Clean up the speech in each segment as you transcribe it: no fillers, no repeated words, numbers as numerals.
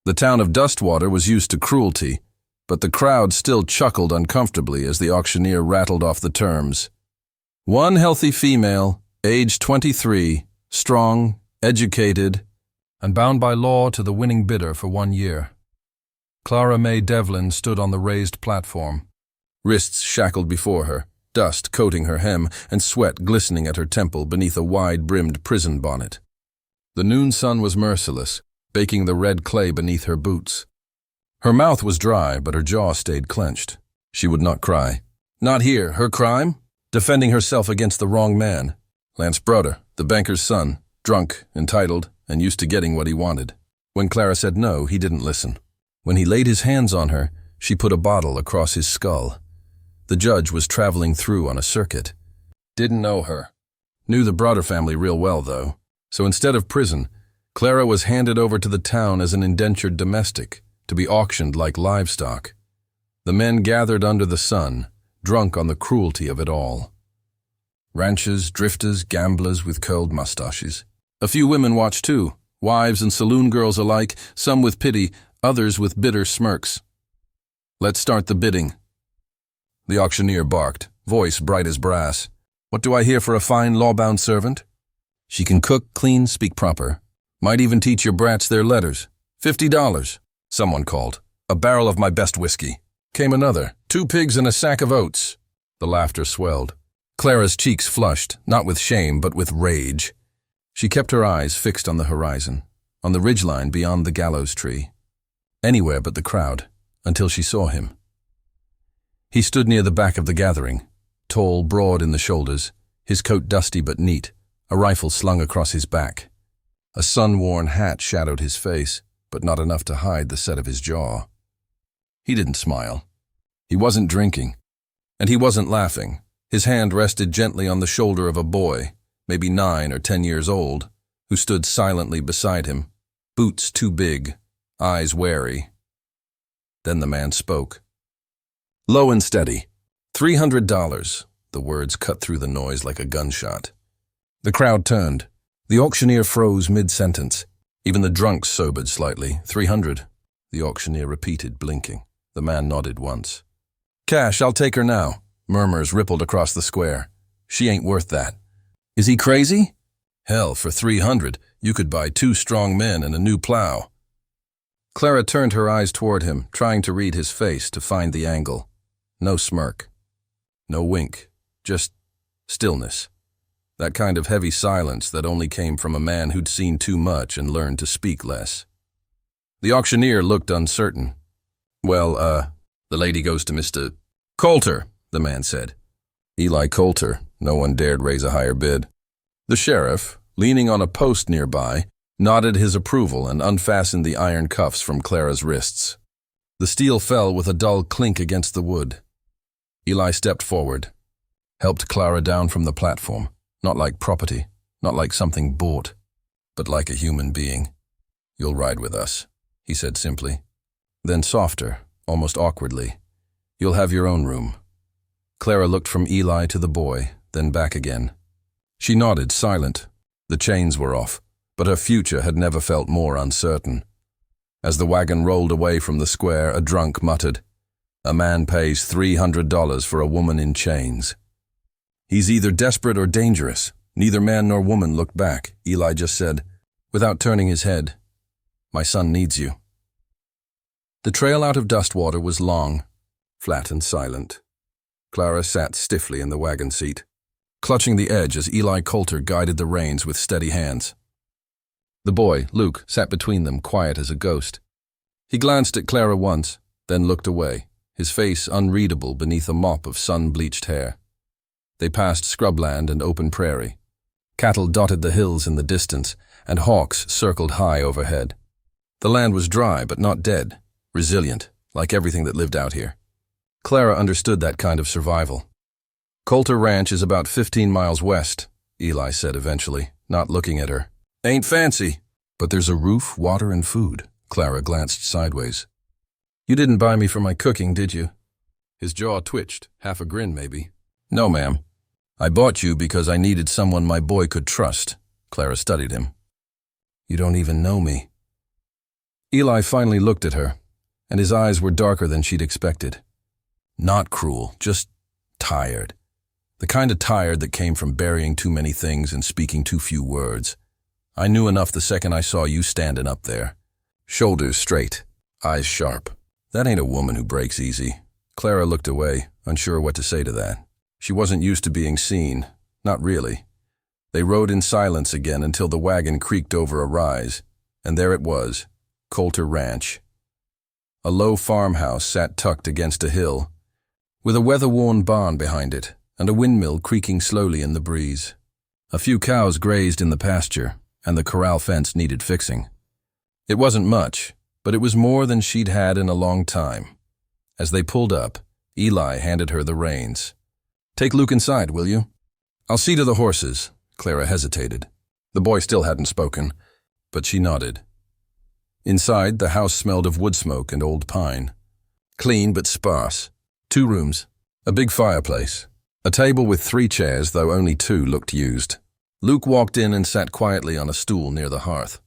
The town of Dustwater was used to cruelty, but the crowd still chuckled uncomfortably as the auctioneer rattled off the terms. One healthy female, age 23, strong, educated, and bound by law to the winning bidder for 1 year. Clara May Devlin stood on the raised platform, wrists shackled before her, dust coating her hem and sweat glistening at her temple beneath a wide-brimmed prison bonnet. The noon sun was merciless, baking the red clay beneath her boots. Her mouth was dry, but her jaw stayed clenched. She would not cry. Not here. Her crime? Defending herself against the wrong man. Lance Broder, the banker's son, drunk, entitled, and used to getting what he wanted. When Clara said no, he didn't listen. When he laid his hands on her, she put a bottle across his skull. The judge was traveling through on a circuit. Didn't know her. Knew the Broder family real well, though. So instead of prison, Clara was handed over to the town as an indentured domestic, to be auctioned like livestock. The men gathered under the sun, drunk on the cruelty of it all. Ranchers, drifters, gamblers with curled mustaches. A few women watched too, wives and saloon girls alike, some with pity, others with bitter smirks. Let's start the bidding. The auctioneer barked, voice bright as brass. What do I hear for a fine law-bound servant? She can cook, clean, speak proper. Might even teach your brats their letters. $50. Someone called. A barrel of my best whiskey. Came another. 2 pigs and a sack of oats. The laughter swelled. Clara's cheeks flushed, not with shame, but with rage. She kept her eyes fixed on the horizon, on the ridgeline beyond the gallows tree. Anywhere but the crowd, until she saw him. He stood near the back of the gathering, tall, broad in the shoulders, his coat dusty but neat, a rifle slung across his back. A sun-worn hat shadowed his face, but not enough to hide the set of his jaw. He didn't smile. He wasn't drinking, and he wasn't laughing. His hand rested gently on the shoulder of a boy, maybe 9 or 10 years old, who stood silently beside him, boots too big, eyes wary. Then the man spoke. Low and steady. $300. The words cut through the noise like a gunshot. The crowd turned. The auctioneer froze mid-sentence. Even the drunks sobered slightly. 300. The auctioneer repeated, blinking. The man nodded once. Cash, I'll take her now. Murmurs rippled across the square. She ain't worth that. Is he crazy? Hell, for 300, you could buy 2 strong men and a new plow. Clara turned her eyes toward him, trying to read his face to find the angle. No smirk. No wink. Just stillness. That kind of heavy silence that only came from a man who'd seen too much and learned to speak less. The auctioneer looked uncertain. Well, the lady goes to Mr. Coulter, the man said. Eli Coulter. No one dared raise a higher bid. The sheriff, leaning on a post nearby, nodded his approval and unfastened the iron cuffs from Clara's wrists. The steel fell with a dull clink against the wood. Eli stepped forward, helped Clara down from the platform, not like property, not like something bought, but like a human being. You'll ride with us, he said simply. Then softer, almost awkwardly, you'll have your own room. Clara looked from Eli to the boy, then back again. She nodded, silent. The chains were off, but her future had never felt more uncertain. As the wagon rolled away from the square, a drunk muttered, "A man pays $300 for a woman in chains." He's either desperate or dangerous. Neither man nor woman looked back. Eli just said, without turning his head, "My son needs you." The trail out of Dustwater was long, flat and silent. Clara sat stiffly in the wagon seat, clutching the edge as Eli Coulter guided the reins with steady hands. The boy, Luke, sat between them, quiet as a ghost. He glanced at Clara once, then looked away, his face unreadable beneath a mop of sun-bleached hair. They passed scrubland and open prairie. Cattle dotted the hills in the distance, and hawks circled high overhead. The land was dry, but not dead, resilient, like everything that lived out here. Clara understood that kind of survival. Coulter Ranch is about 15 miles west, Eli said eventually, not looking at her. Ain't fancy, but there's a roof, water, and food. Clara glanced sideways. You didn't buy me for my cooking, did you? His jaw twitched, half a grin maybe. No, ma'am. I bought you because I needed someone my boy could trust. Clara studied him. You don't even know me. Eli finally looked at her, and his eyes were darker than she'd expected. Not cruel, just tired. The kind of tired that came from burying too many things and speaking too few words. I knew enough the second I saw you standing up there. Shoulders straight, eyes sharp. That ain't a woman who breaks easy. Clara looked away, unsure what to say to that. She wasn't used to being seen, not really. They rode in silence again until the wagon creaked over a rise, and there it was, Coulter Ranch. A low farmhouse sat tucked against a hill, with a weather-worn barn behind it, and a windmill creaking slowly in the breeze. A few cows grazed in the pasture, and the corral fence needed fixing. It wasn't much, but it was more than she'd had in a long time. As they pulled up, Eli handed her the reins. "Take Luke inside, will you?" "I'll see to the horses." Clara hesitated. The boy still hadn't spoken, but she nodded. Inside, the house smelled of wood smoke and old pine. Clean but sparse. 2 rooms, a big fireplace, a table with 3 chairs, though only 2 looked used. Luke walked in and sat quietly on a stool near the hearth.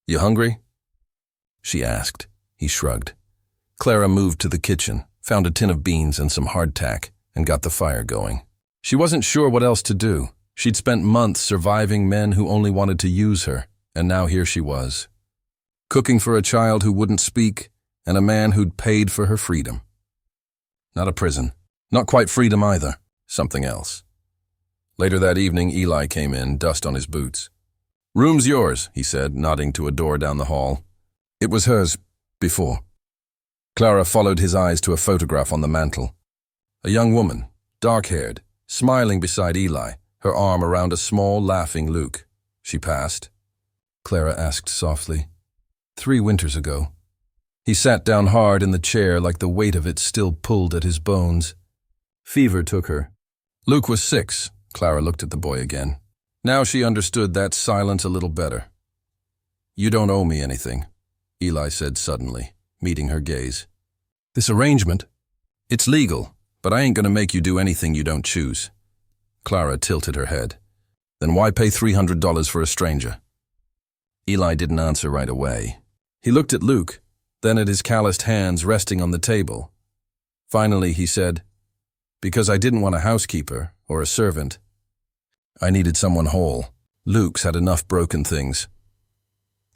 "You hungry?" she asked. He shrugged. Clara moved to the kitchen, found a tin of beans and some hardtack, and got the fire going. She wasn't sure what else to do. She'd spent months surviving men who only wanted to use her, and now here she was, cooking for a child who wouldn't speak and a man who'd paid for her freedom. Not a prison. Not quite freedom either. Something else. Later that evening, Eli came in, dust on his boots. "Room's yours," he said, nodding to a door down the hall. It was hers before. Clara followed his eyes to a photograph on the mantel. A young woman, dark-haired, smiling beside Eli, her arm around a small, laughing Luke. She passed. Clara asked softly. 3 winters ago. He sat down hard in the chair like the weight of it still pulled at his bones. Fever took her. Luke was 6. Clara looked at the boy again. Now she understood that silence a little better. "You don't owe me anything," Eli said suddenly, meeting her gaze. "This arrangement? It's legal, but I ain't gonna make you do anything you don't choose." Clara tilted her head. "Then why pay $300 for a stranger?" Eli didn't answer right away. He looked at Luke, then at his calloused hands resting on the table. Finally he said, "Because I didn't want a housekeeper or a servant. I needed someone whole. Luke's had enough broken things."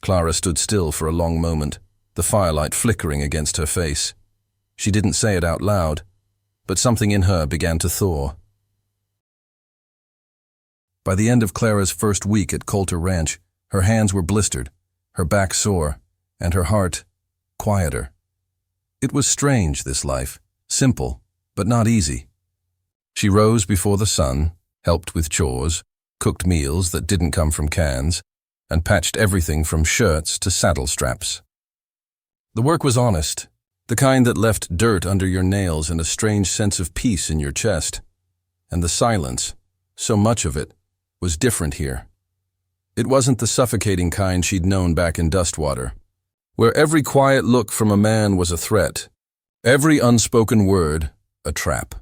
Clara stood still for a long moment, the firelight flickering against her face. She didn't say it out loud, but something in her began to thaw. By the end of Clara's first week at Coulter Ranch, her hands were blistered, her back sore, and her heart quieter. It was strange, this life, simple, but not easy. She rose before the sun, helped with chores, cooked meals that didn't come from cans, and patched everything from shirts to saddle straps. The work was honest, the kind that left dirt under your nails and a strange sense of peace in your chest. And the silence, so much of it, was different here. It wasn't the suffocating kind she'd known back in Dustwater, where every quiet look from a man was a threat, every unspoken word a trap.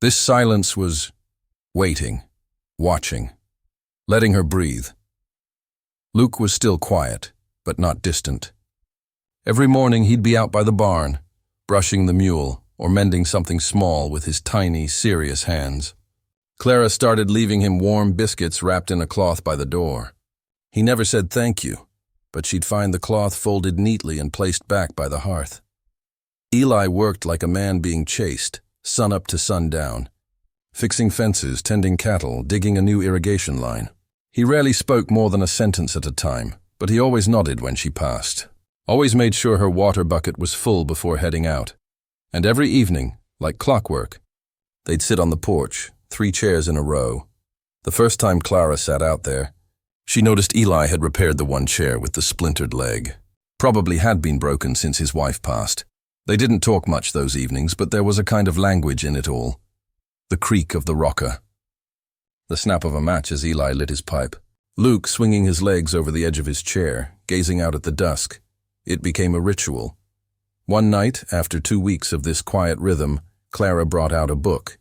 This silence was waiting, watching, letting her breathe. Luke was still quiet, but not distant. Every morning he'd be out by the barn, brushing the mule or mending something small with his tiny, serious hands. Clara started leaving him warm biscuits wrapped in a cloth by the door. He never said thank you, but she'd find the cloth folded neatly and placed back by the hearth. Eli worked like a man being chased, sun up to sundown, fixing fences, tending cattle, digging a new irrigation line. He rarely spoke more than a sentence at a time, but he always nodded when she passed, always made sure her water bucket was full before heading out. And every evening, like clockwork, they'd sit on the porch, 3 chairs in a row. The first time Clara sat out there, she noticed Eli had repaired the one chair with the splintered leg. Probably had been broken since his wife passed. They didn't talk much those evenings, but there was a kind of language in it all. The creak of the rocker. The snap of a match as Eli lit his pipe. Luke swinging his legs over the edge of his chair, gazing out at the dusk. It became a ritual. One night, after 2 weeks of this quiet rhythm, Clara brought out a book.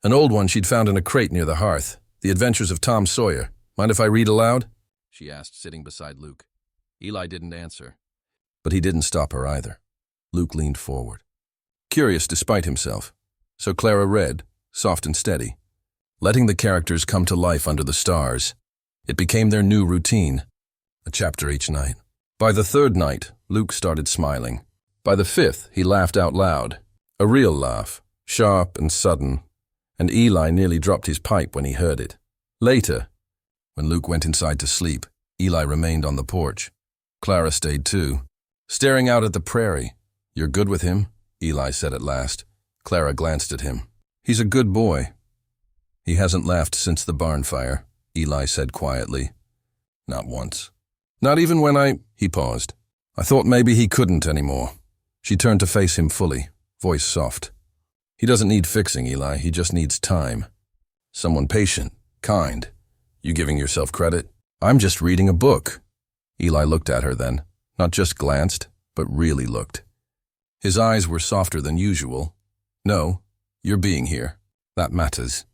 An old one she'd found in a crate near the hearth. The Adventures of Tom Sawyer. Mind if I read aloud? She asked, sitting beside Luke. Eli didn't answer. But he didn't stop her either. Luke leaned forward, curious despite himself. So Clara read, soft and steady, letting the characters come to life under the stars. It became their new routine, a chapter each night. By the third night, Luke started smiling. By the fifth, he laughed out loud. A real laugh, sharp and sudden, and Eli nearly dropped his pipe when he heard it. Later, when Luke went inside to sleep, Eli remained on the porch. Clara stayed too, staring out at the prairie. "You're good with him?" Eli said at last. Clara glanced at him. "He's a good boy." "He hasn't laughed since the barn fire," Eli said quietly. "Not once. Not even when He paused. "I thought maybe he couldn't anymore." She turned to face him fully, voice soft. "He doesn't need fixing, Eli. He just needs time. Someone patient, kind. You giving yourself credit?" "I'm just reading a book." Eli looked at her then, not just glanced, but really looked. His eyes were softer than usual. "No, you're being here. That matters."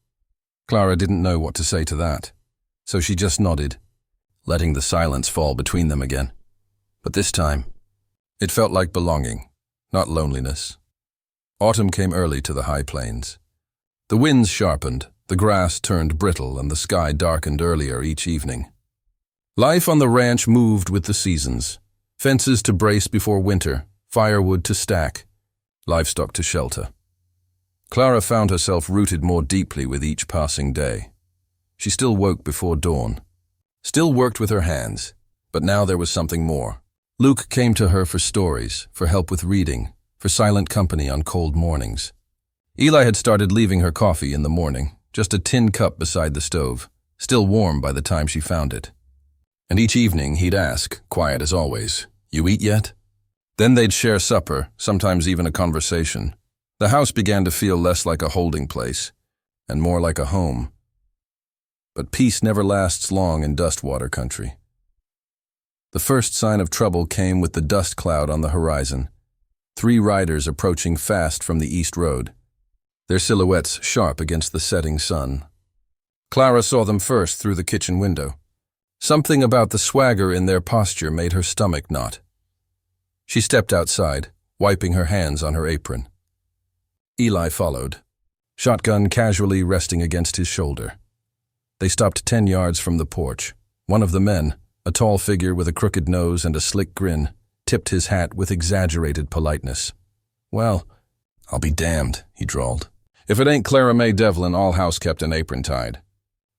Clara didn't know what to say to that, so she just nodded, letting the silence fall between them again. But this time, it felt like belonging, not loneliness. Autumn came early to the high plains. The winds sharpened, the grass turned brittle, and the sky darkened earlier each evening. Life on the ranch moved with the seasons. Fences to brace before winter, firewood to stack, livestock to shelter. Clara found herself rooted more deeply with each passing day. She still woke before dawn, still worked with her hands, but now there was something more. Luke came to her for stories, for help with reading, for silent company on cold mornings. Eli had started leaving her coffee in the morning, just a tin cup beside the stove, still warm by the time she found it. And each evening he'd ask, quiet as always, "You eat yet?" Then they'd share supper, sometimes even a conversation. The house began to feel less like a holding place, and more like a home. But peace never lasts long in dust-water country. The first sign of trouble came with the dust cloud on the horizon. 3 riders approaching fast from the east road, their silhouettes sharp against the setting sun. Clara saw them first through the kitchen window. Something about the swagger in their posture made her stomach knot. She stepped outside, wiping her hands on her apron. Eli followed, shotgun casually resting against his shoulder. They stopped 10 yards from the porch. One of the men, a tall figure with a crooked nose and a slick grin, tipped his hat with exaggerated politeness. "Well, I'll be damned," he drawled. "If it ain't Clara May Devlin, all house kept and apron tied.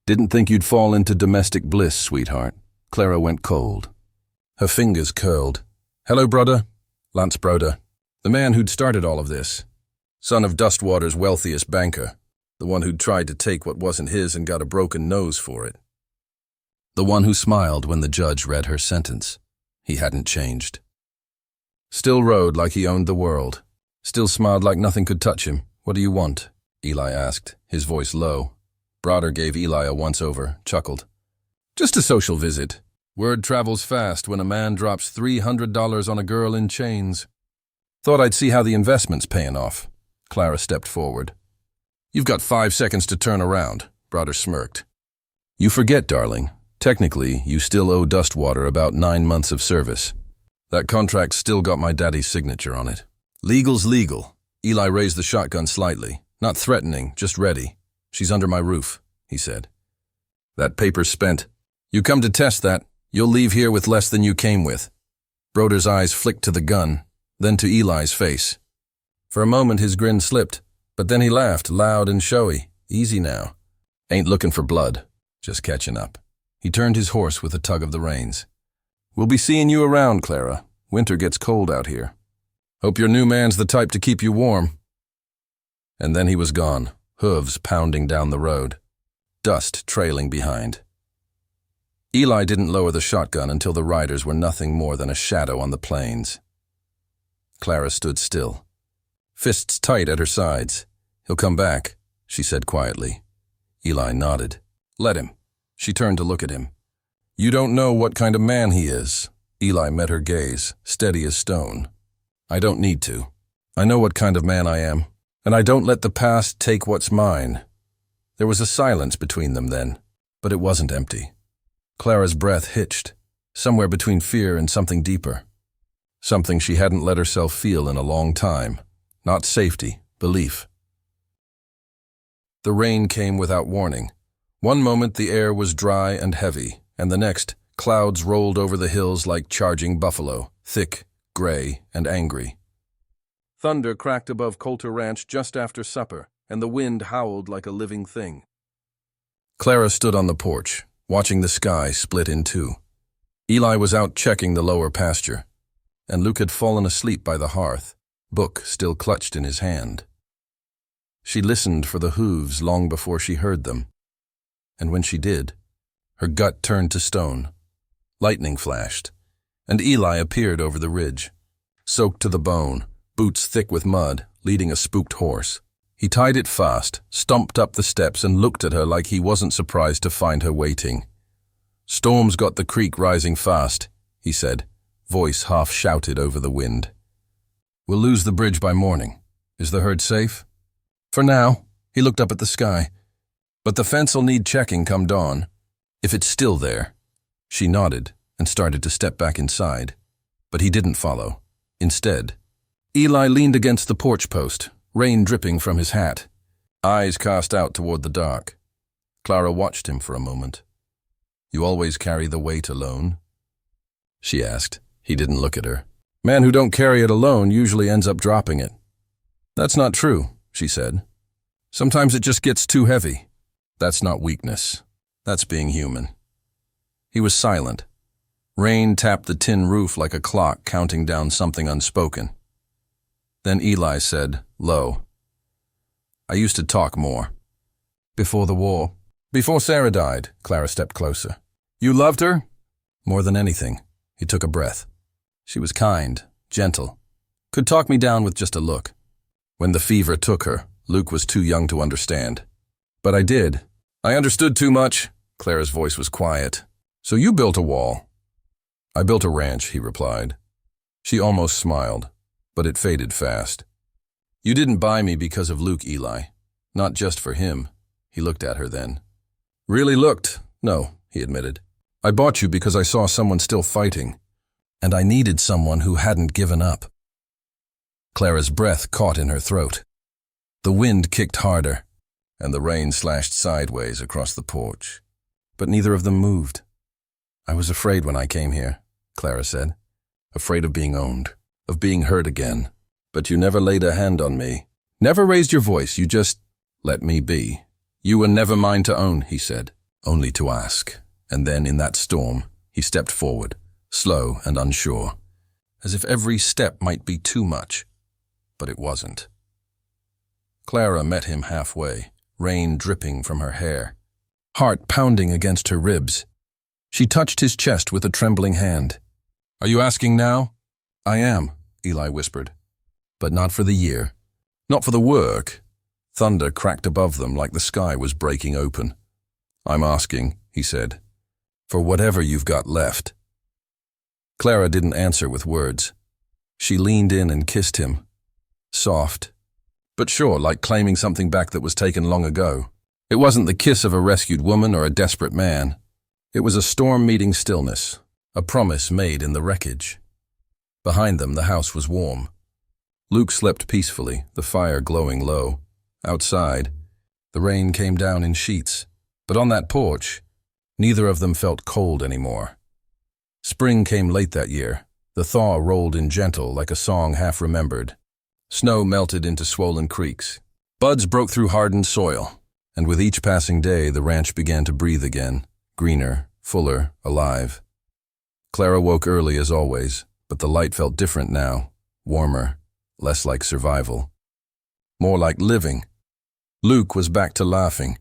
Didn't think you'd fall into domestic bliss, sweetheart." Clara went cold. Her fingers curled. "Hello, brother." Lance Broder, the man who'd started all of this. Son of Dustwater's wealthiest banker, the one who'd tried to take what wasn't his and got a broken nose for it. The one who smiled when the judge read her sentence. He hadn't changed. Still rode like he owned the world. Still smiled like nothing could touch him. "What do you want?" Eli asked, his voice low. Broder gave Eli a once-over, chuckled. "Just a social visit. Word travels fast when a man drops $300 on a girl in chains. Thought I'd see how the investment's paying off." Clara stepped forward. "You've got 5 seconds to turn around," Broder smirked. "You forget, darling. Technically, you still owe Dustwater about 9 months of service. That contract's still got my daddy's signature on it." "Legal's legal." Eli raised the shotgun slightly, not threatening, just ready. "She's under my roof," he said. "That paper's spent. You come to test that, you'll leave here with less than you came with." Broder's eyes flicked to the gun, then to Eli's face. For a moment his grin slipped, but then he laughed, loud and showy. "Easy now. Ain't looking for blood, just catching up." He turned his horse with a tug of the reins. "We'll be seeing you around, Clara. Winter gets cold out here. Hope your new man's the type to keep you warm." And then he was gone, hooves pounding down the road, dust trailing behind. Eli didn't lower the shotgun until the riders were nothing more than a shadow on the plains. Clara stood still, fists tight at her sides. "He'll come back," she said quietly. Eli nodded. "Let him." She turned to look at him. "You don't know what kind of man he is." Eli met her gaze, steady as stone. "I don't need to. I know what kind of man I am, and I don't let the past take what's mine." There was a silence between them then, but it wasn't empty. Clara's breath hitched, somewhere between fear and something deeper. Something she hadn't let herself feel in a long time. Not safety, belief. The rain came without warning. One moment the air was dry and heavy, and the next, clouds rolled over the hills like charging buffalo, thick, gray, and angry. Thunder cracked above Coulter Ranch just after supper, and the wind howled like a living thing. Clara stood on the porch, watching the sky split in two. Eli was out checking the lower pasture, and Luke had fallen asleep by the hearth, book still clutched in his hand. She listened for the hooves long before she heard them, and when she did, her gut turned to stone. Lightning flashed, and Eli appeared over the ridge, soaked to the bone, boots thick with mud, leading a spooked horse. He tied it fast, stumped up the steps, and looked at her like he wasn't surprised to find her waiting. "Storm's got the creek rising fast," he said, voice half shouted over the wind. "We'll lose the bridge by morning. Is the herd safe?" "For now." He looked up at the sky. "But the fence'll need checking come dawn. If it's still there." She nodded and started to step back inside, but he didn't follow. Instead, Eli leaned against the porch post, rain dripping from his hat, eyes cast out toward the dark. Clara watched him for a moment. "You always carry the weight alone?" she asked. He didn't look at her. "Man who don't carry it alone usually ends up dropping it." "That's not true," she said. "Sometimes it just gets too heavy." "That's not weakness. That's being human." He was silent. Rain tapped the tin roof like a clock counting down something unspoken. Then Eli said, low, "I used to talk more." "Before the war?" "Before Sarah died." Clara stepped closer. "You loved her?" "More than anything." He took a breath. "She was kind, gentle, could talk me down with just a look. When the fever took her, Luke was too young to understand. But I did. I understood too much." Clara's voice was quiet. "So you built a wall?" "I built a ranch," he replied. She almost smiled, but it faded fast. "You didn't buy me because of Luke, Eli. Not just for him." He looked at her then. "Really looked? No," he admitted. "I bought you because I saw someone still fighting, and I needed someone who hadn't given up." Clara's breath caught in her throat. The wind kicked harder, and the rain slashed sideways across the porch. But neither of them moved. "I was afraid when I came here," Clara said. "Afraid of being owned, of being hurt again. But you never laid a hand on me. Never raised your voice, you just let me be. You were never mine to own," he said, "only to ask." And then in that storm, he stepped forward, slow and unsure, as if every step might be too much. But it wasn't. Clara met him halfway, rain dripping from her hair, heart pounding against her ribs. She touched his chest with a trembling hand. "Are you asking now?" "I am," Eli whispered. "But not for the year. Not for the work." Thunder cracked above them like the sky was breaking open. "I'm asking," he said, "for whatever you've got left." Clara didn't answer with words. She leaned in and kissed him. Soft, but sure, like claiming something back that was taken long ago. It wasn't the kiss of a rescued woman or a desperate man. It was a storm meeting stillness, a promise made in the wreckage. Behind them, the house was warm. Luke slept peacefully, the fire glowing low. Outside, the rain came down in sheets, but on that porch, neither of them felt cold anymore. Spring came late that year. The thaw rolled in gentle, like a song half remembered. Snow melted into swollen creeks. Buds broke through hardened soil, and with each passing day, the ranch began to breathe again, greener, fuller, alive. Clara woke early as always, but the light felt different now, warmer, less like survival, more like living. Luke was back to laughing.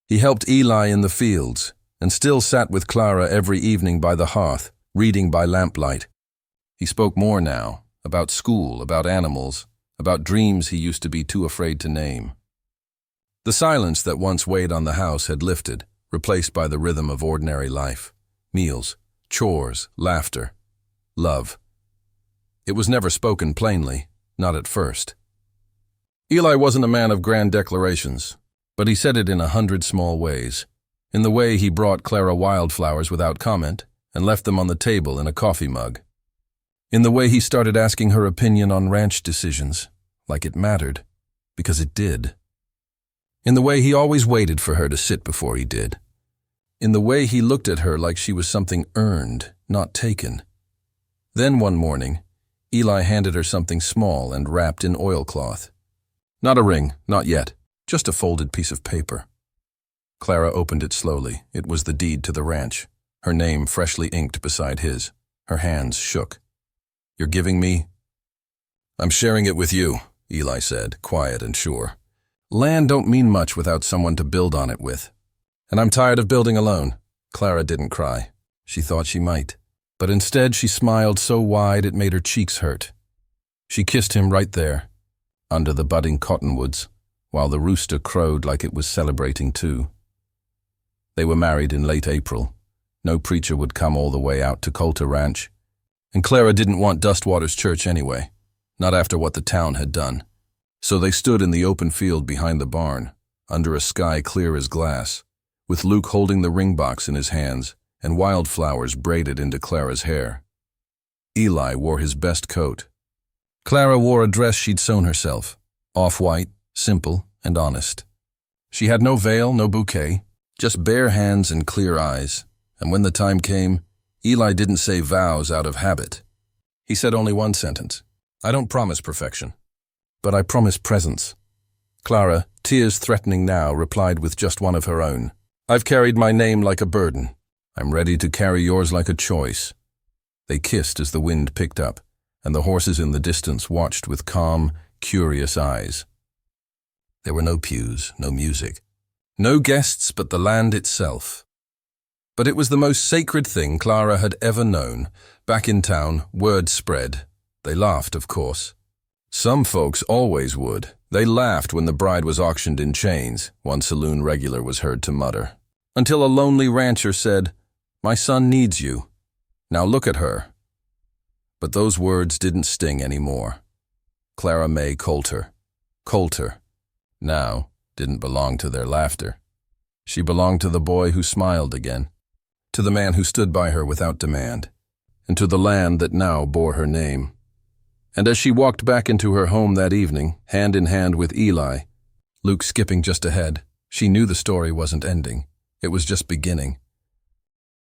He helped Eli in the fields, and still sat with Clara every evening by the hearth, reading by lamplight. He spoke more now, about school, about animals, about dreams he used to be too afraid to name. The silence that once weighed on the house had lifted, replaced by the rhythm of ordinary life. Meals, chores, laughter, love. It was never spoken plainly, not at first. Eli wasn't a man of grand declarations, but he said it in 100 small ways. In the way he brought Clara wildflowers without comment, and left them on the table in a coffee mug. In the way he started asking her opinion on ranch decisions, like it mattered, because it did. In the way he always waited for her to sit before he did. In the way he looked at her like she was something earned, not taken. Then one morning, Eli handed her something small and wrapped in oilcloth. Not a ring, not yet, just a folded piece of paper. Clara opened it slowly. It was the deed to the ranch, her name freshly inked beside his. Her hands shook. "You're giving me?" "I'm sharing it with you," Eli said, quiet and sure. "Land don't mean much without someone to build on it with. And I'm tired of building alone." Clara didn't cry. She thought she might. But instead she smiled so wide it made her cheeks hurt. She kissed him right there, under the budding cottonwoods, while the rooster crowed like it was celebrating too. They were married in late April. No preacher would come all the way out to Coulter Ranch. And Clara didn't want Dustwater's church anyway, not after what the town had done. So they stood in the open field behind the barn, under a sky clear as glass, with Luke holding the ring box in his hands and wildflowers braided into Clara's hair. Eli wore his best coat. Clara wore a dress she'd sewn herself, off-white, simple, and honest. She had no veil, no bouquet, just bare hands and clear eyes, and when the time came, Eli didn't say vows out of habit. He said only one sentence: "I don't promise perfection, but I promise presence." Clara, tears threatening now, replied with just one of her own. "I've carried my name like a burden. I'm ready to carry yours like a choice." They kissed as the wind picked up, and the horses in the distance watched with calm, curious eyes. There were no pews, no music, no guests but the land itself. But it was the most sacred thing Clara had ever known. Back in town, word spread. They laughed, of course. Some folks always would. They laughed when the bride was auctioned in chains, one saloon regular was heard to mutter. Until a lonely rancher said, "My son needs you. Now look at her." But those words didn't sting anymore. Clara May Coulter, now didn't belong to their laughter. She belonged to the boy who smiled again, to the man who stood by her without demand, and to the land that now bore her name. And as she walked back into her home that evening, hand in hand with Eli, Luke skipping just ahead, she knew the story wasn't ending. It was just beginning.